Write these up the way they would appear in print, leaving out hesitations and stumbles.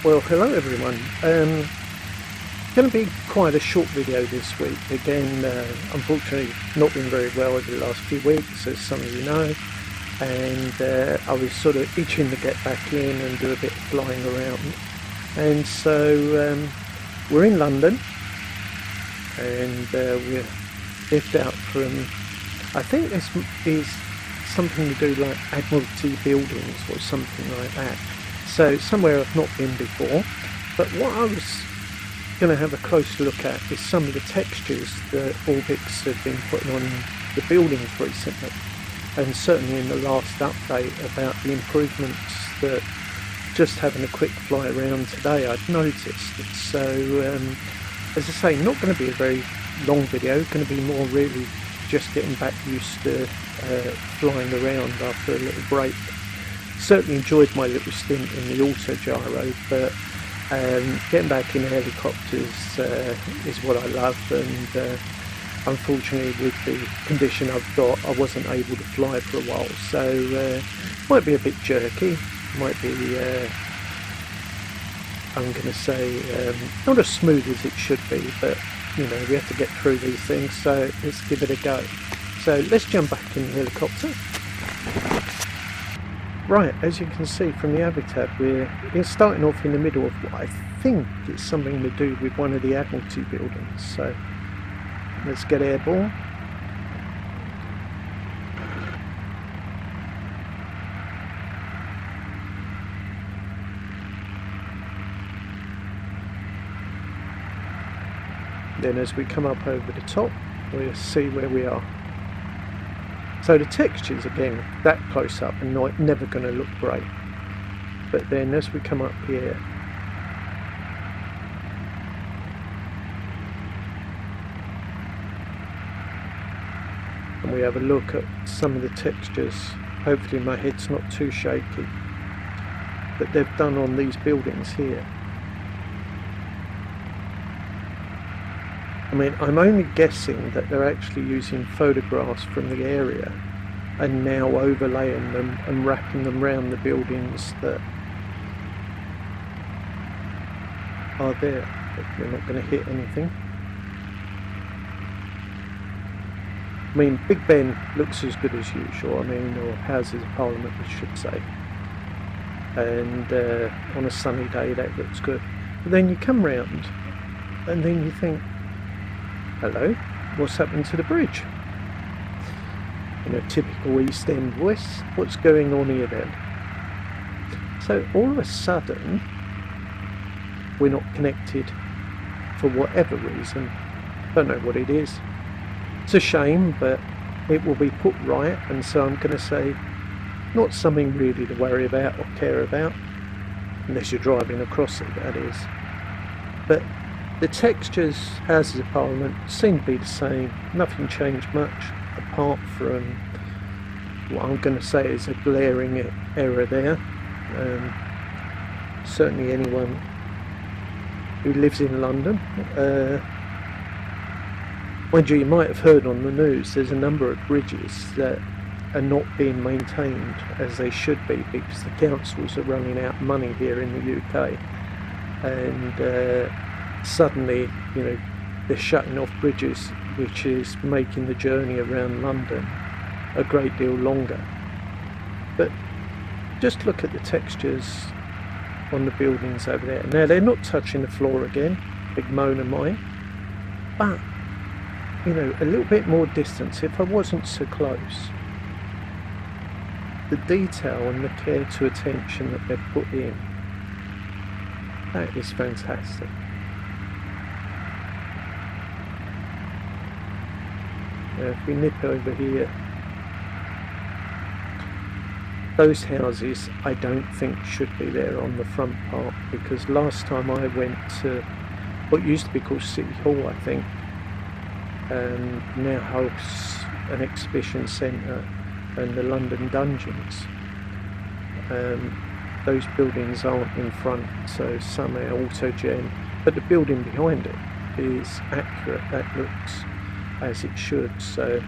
Well, hello everyone. Going to be quite a short video this week. Again, unfortunately not been very well over the last few weeks, as some of you know, and I was sort of itching to get back in and do a bit of flying around. And so we're in London, and we're left out from, I think this is something to do like Admiralty buildings or something like that. So somewhere I've not been before. But what I was going to have a closer look at is some of the textures that Orbx have been putting on the buildings recently, and certainly in the last update about the improvements that just having a quick fly around today I'd noticed. So as I say, not going to be a very long video, going to be more really just getting back used to flying around after a little break. Certainly enjoyed my little stint in the auto gyro, but getting back in helicopters is what I love, and unfortunately with the condition I've got I wasn't able to fly for a while, so might be a bit jerky, might be I'm going to say not as smooth as it should be, but you know, we have to get through these things, so let's give it a go. So let's jump back in the helicopter. Right, as you can see from the habitat, we're starting off in the middle of what I think is something to do with one of the Admiralty buildings. So let's get airborne. Then as we come up over the top, we'll see where we are. So the textures, again, that close up and never going to look great. But then as we come up here, and we have a look at some of the textures, hopefully my head's not too shaky, that they've done on these buildings here. I mean, I'm only guessing that they're actually using photographs from the area and now overlaying them and wrapping them around the buildings that are there. But we're not going to hit anything. I mean, Big Ben looks as good as usual, I mean, or Houses of Parliament I should say. And on a sunny day that looks good. But then you come round and then you think, hello, what's happened to the bridge? In a typical East End voice, what's going on here then? So all of a sudden, we're not connected for whatever reason. Don't know what it is. It's a shame, but it will be put right, and so I'm going to say, not something really to worry about or care about, unless you're driving across it, that is. But the textures, Houses of Parliament, seem to be the same. Nothing changed much, apart from what I'm going to say is a glaring error there. Certainly anyone who lives in London, mind you might have heard on the news, there's a number of bridges that are not being maintained as they should be because the councils are running out of money here in the UK, and suddenly, you know, they're shutting off bridges, which is making the journey around London a great deal longer. But just look at the textures on the buildings over there. Now they're not touching the floor again, big moan of mine, but you know, a little bit more distance, if I wasn't so close, the detail and the care to attention that they've put in, that is fantastic. Now if we nip over here, those houses I don't think should be there on the front part, because last time I went to what used to be called City Hall, I think, and now hosts an exhibition centre and the London Dungeons, those buildings aren't in front, so some are autogen, but the building behind it is accurate, that looks as it should, so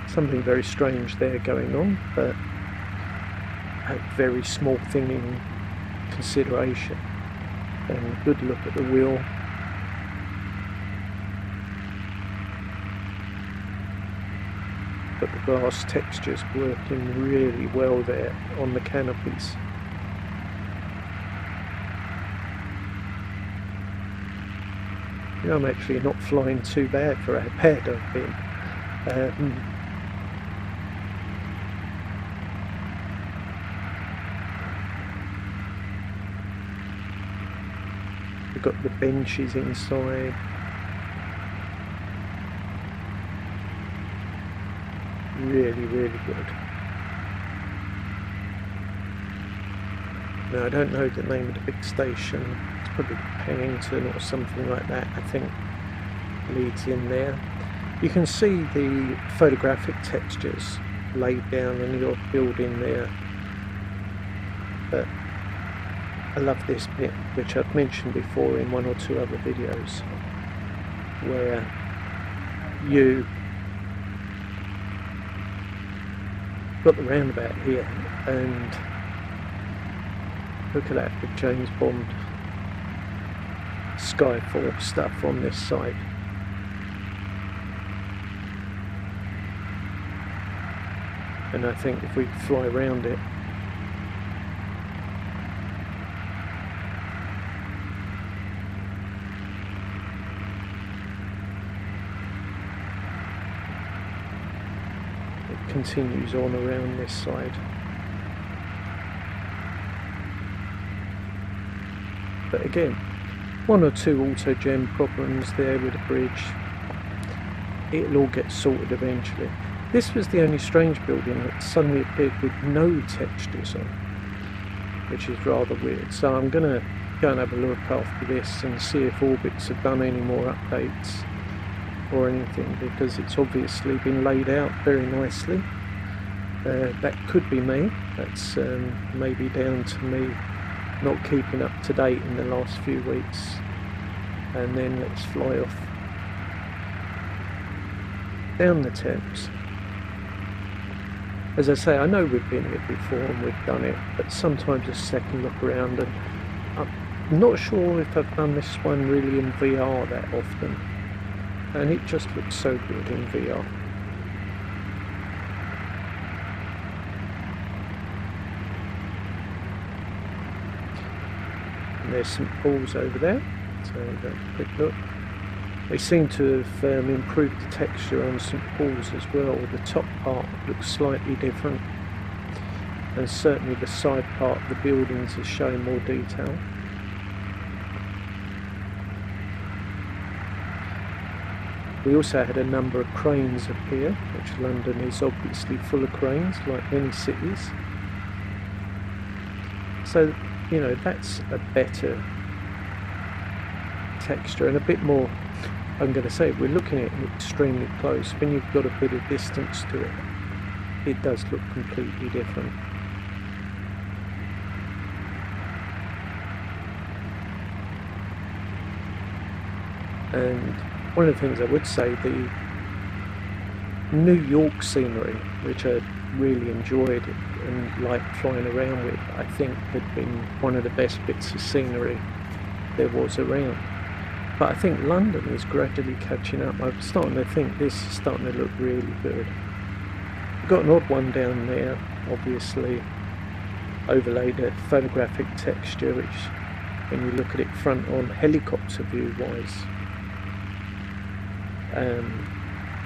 something very strange there going on, but a very small thing in consideration. and good look at the wheel. But the glass texture's working really well there on the canopies. You know, I'm actually not flying too bad for how bad I've been. We've got the benches inside. Really, really good. Now I don't know the name of the big station. It's probably Pennington or something like that, I think, leads in there. You can see the photographic textures laid down on your building there. But I love this bit, which I've mentioned before in one or two other videos, where you got the roundabout here, and look at that, the James Bond Skyfall stuff on this side. And I think if we fly around it, continues on around this side. But again, one or two auto gem problems there with the bridge. It'll all get sorted eventually. This was the only strange building that suddenly appeared with no textures on, which is rather weird. So I'm going to go and have a look after this and see if Orbx have done any more updates or anything, because it's obviously been laid out very nicely. That could be me. That's maybe down to me not keeping up to date in the last few weeks. And then let's fly off down the Thames. As I say, I know we've been here before and we've done it, but sometimes a second look around, and I'm not sure if I've done this one really in VR that often. And it just looks so good in VR. And there's St Paul's over there, so have a quick look. They seem to have improved the texture on St Paul's as well. The top part looks slightly different, and certainly the side part of the buildings is showing more detail. We also had a number of cranes appear, which London is obviously full of cranes, like many cities. So, you know, that's a better texture and a bit more, I'm going to say, we're looking at it extremely close. When you've got a bit of distance to it, it does look completely different. And one of the things I would say, the New York scenery, which I really enjoyed and liked flying around with, I think had been one of the best bits of scenery there was around. But I think London is gradually catching up. I'm starting to think this is starting to look really good. We've got an odd one down there, obviously overlaid a photographic texture, which when you look at it front on helicopter view wise,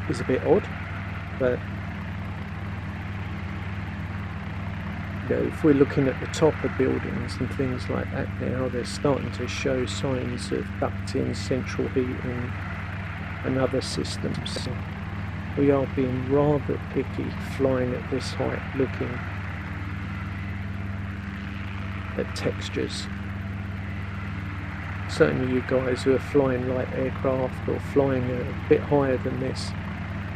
is a bit odd, but you know, if we're looking at the top of buildings and things like that now, they're starting to show signs of ducting, central heating and other systems. So we are being rather picky flying at this height, looking at textures. Certainly you guys who are flying light aircraft or flying a bit higher than this,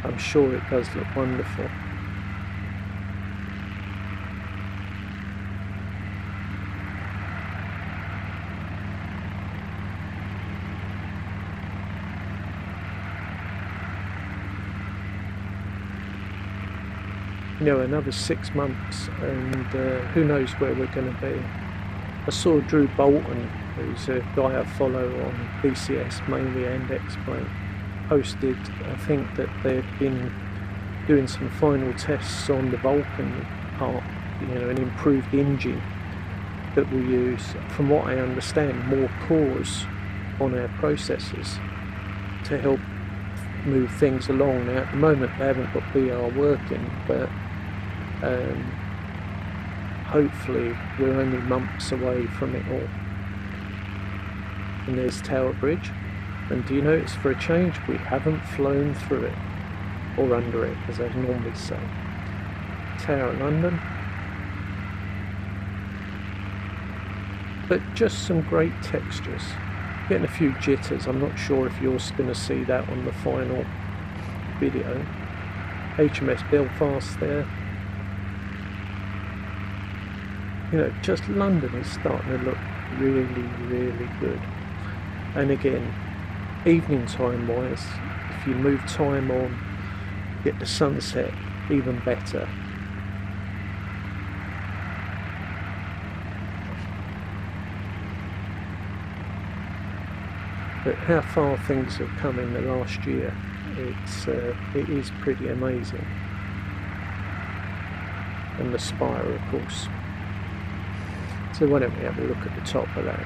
I'm sure it does look wonderful. You know, another 6 months and who knows where we're going to be. I saw Drew Bolton who's a guy I follow on BCS mainly and X-Plane, posted, I think, that they've been doing some final tests on the Vulcan part, an improved engine that will use, from what I understand, more cores on our processors to help move things along. Now at the moment they haven't got BR working, but hopefully we're only months away from it all. And there's Tower Bridge, and do you notice, for a change, we haven't flown through it or under it as I normally say. Tower London, but just some great textures. Getting a few jitters. I'm not sure if you're going to see that on the final video. HMS Belfast there. Just London is starting to look really, really good. And again, evening time wise, if you move time on, get the sunset, even better. But how far things have come in the last year, it is pretty amazing. And the spire, of course. So why don't we have a look at the top of that?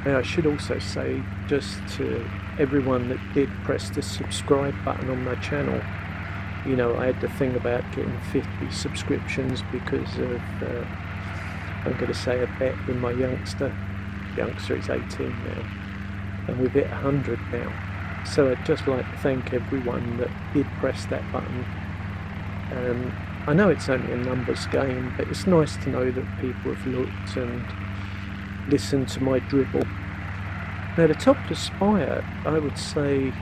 Now I should also say, just to everyone that did press the subscribe button on my channel, I had the thing about getting 50 subscriptions because of, I'm going to say, a bet with my youngster. Youngster is 18 now, and we've hit 100 now. So I'd just like to thank everyone that did press that button. I know it's only a numbers game, but it's nice to know that people have looked and listened to my dribble. Now the top of the spire, I would say,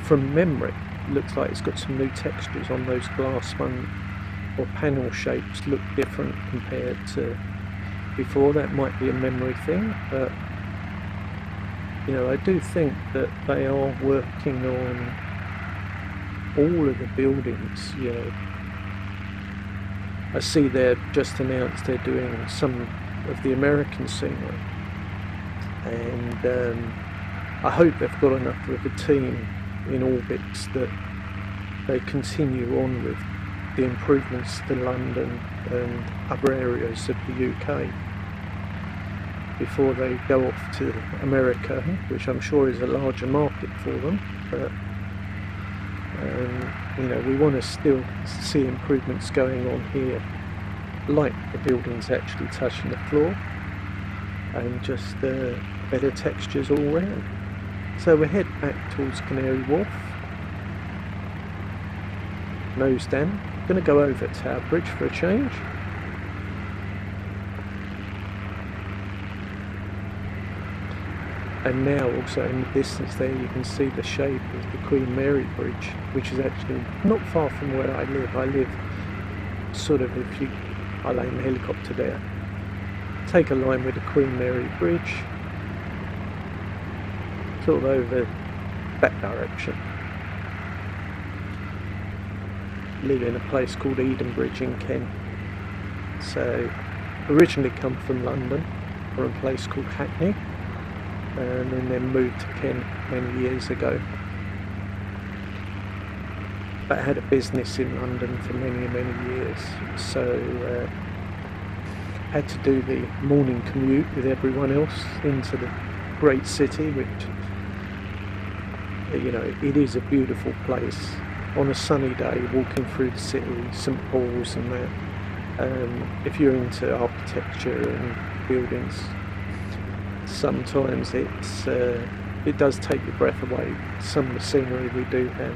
from memory, looks like it's got some new textures on those glass one, or panel shapes look different compared to before. That might be a memory thing, but I do think that they are working on all of the buildings. I see they've just announced they're doing some of the American scenery, and I hope they've got enough of a team in Orbx that they continue on with the improvements to London and other areas of the UK before they go off to America, which I'm sure is a larger market for them. But we want to still see improvements going on here, like the buildings actually touching the floor, and just better textures all round. So we head back towards Canary Wharf, nose down. Going to go over Tower Bridge for a change. And now also in the distance there you can see the shape of the Queen Mary Bridge, which is actually not far from where I live. I live sort of, I land the helicopter there, take a line with the Queen Mary Bridge, sort of over that direction. Live in a place called Edenbridge in Kent. So originally come from London, or a place called Hackney, and then moved to Kent many years ago. But I had a business in London for many years, so had to do the morning commute with everyone else into the great city, which it is a beautiful place. On a sunny day, walking through the city, St Paul's and that, if you're into architecture and buildings, sometimes it does take your breath away, some of the scenery we do have.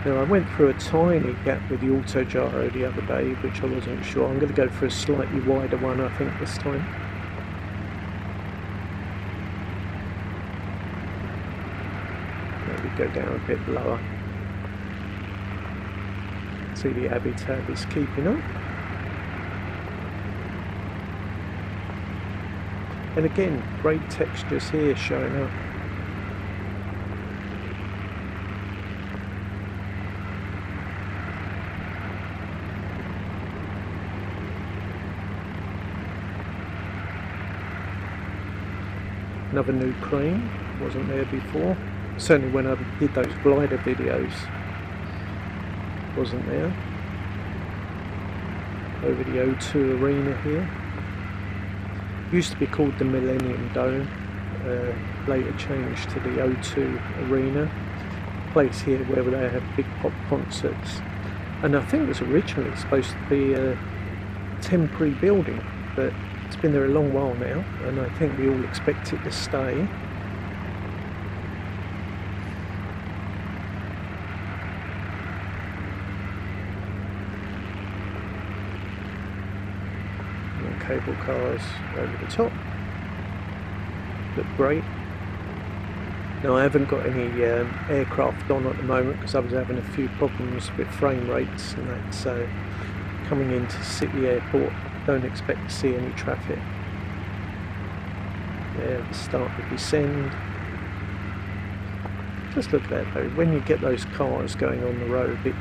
Now I went through a tiny gap with the auto gyro the other day, which I wasn't sure. I'm going to go for a slightly wider one, I think, this time. Maybe go down a bit lower. See, the Abbey Tab is keeping up. And again, great textures here showing up. Another new crane, wasn't there before. Certainly when I did those glider videos, wasn't there. Over the O2 arena here. Used to be called the Millennium Dome, later changed to the O2 arena. Place here where they have big pop concerts. And I think it was originally supposed to be a temporary building, but it's been there a long while now, and I think we all expect it to stay. And cable cars over the top. Look great. Now I haven't got any aircraft on at the moment because I was having a few problems with frame rates and that, so coming into City Airport, don't expect to see any traffic. There, the start to descend. Just look at that though, when you get those cars going on the road, it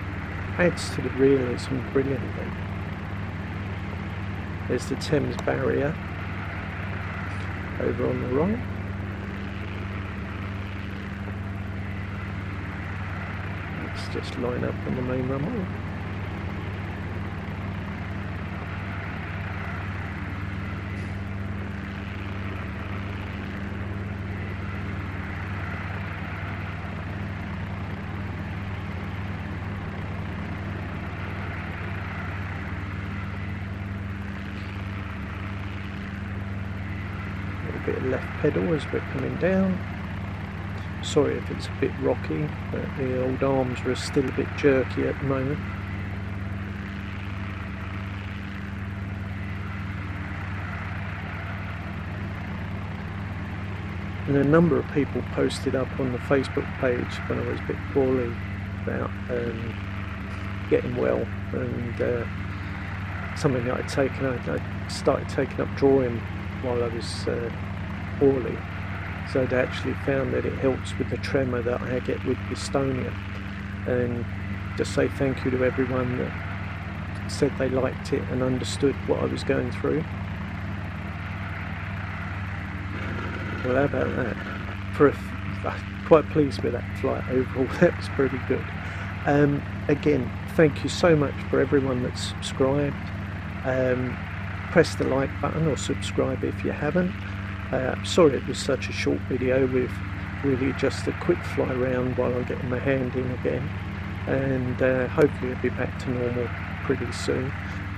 adds to the realism brilliantly. There's the Thames barrier over on the right. Let's just line up on the main runway. Bit of left pedal as we're coming down. Sorry if it's a bit rocky, but the old arms are still a bit jerky at the moment. And a number of people posted up on the Facebook page when I was a bit poorly about getting well, and something that I'd taken. I started taking up drawing while I was poorly, so they actually found that it helps with the tremor that I get with dystonia. And just say thank you to everyone that said they liked it and understood what I was going through. Well, how about that? I'm quite pleased with that flight overall. That was pretty good. Again, thank you so much for everyone that's subscribed. Press the like button or subscribe if you haven't. Sorry it was such a short video with really just a quick fly around while I'm getting my hand in again, and hopefully it'll be back to normal pretty soon.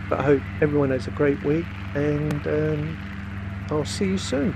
But I hope everyone has a great week, and I'll see you soon.